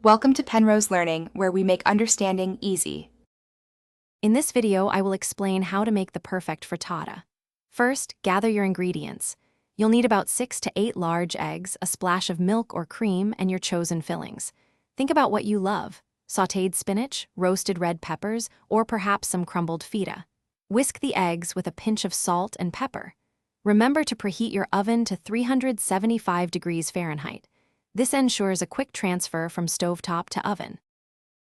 Welcome to Penrose Learning, where we make understanding easy. In this video, I will explain how to make the perfect frittata. First, gather your ingredients. You'll need about 6 to 8 large eggs, a splash of milk or cream, and your chosen fillings. Think about what you love: sautéed spinach, roasted red peppers, or perhaps some crumbled feta. Whisk the eggs with a pinch of salt and pepper. Remember to preheat your oven to 375 degrees Fahrenheit. This ensures a quick transfer from stovetop to oven.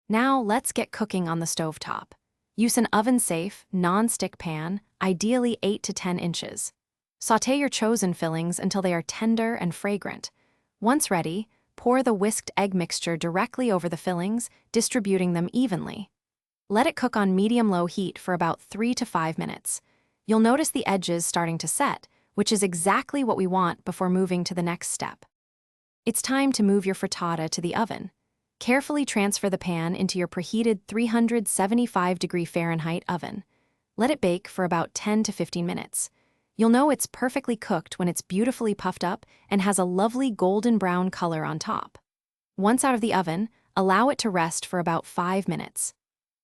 Now let's get cooking on the stovetop. Use an oven-safe, non-stick pan, ideally 8 to 10 inches. Sauté your chosen fillings until they are tender and fragrant. Once ready, pour the whisked egg mixture directly over the fillings, distributing them evenly. Let it cook on medium-low heat for about 3 to 5 minutes. You'll notice the edges starting to set, which is exactly what we want before moving to the next step. It's time to move your frittata to the oven. Carefully transfer the pan into your preheated 375 degree Fahrenheit oven. Let it bake for about 10 to 15 minutes. You'll know it's perfectly cooked when it's beautifully puffed up and has a lovely golden brown color on top. Once out of the oven, allow it to rest for about 5 minutes.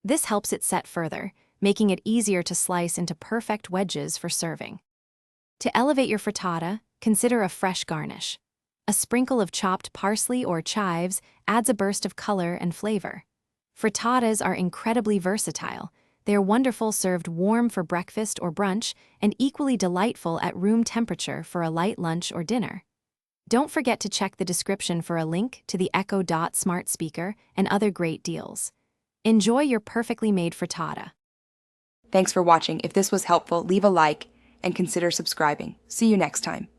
This helps it set further, making it easier to slice into perfect wedges for serving. To elevate your frittata, consider a fresh garnish. A sprinkle of chopped parsley or chives adds a burst of color and flavor. Frittatas are incredibly versatile. They are wonderful served warm for breakfast or brunch, and equally delightful at room temperature for a light lunch or dinner. Don't forget to check the description for a link to the Echo Dot smart speaker and other great deals. Enjoy your perfectly made frittata. Thanks for watching. If this was helpful, leave a like and consider subscribing. See you next time.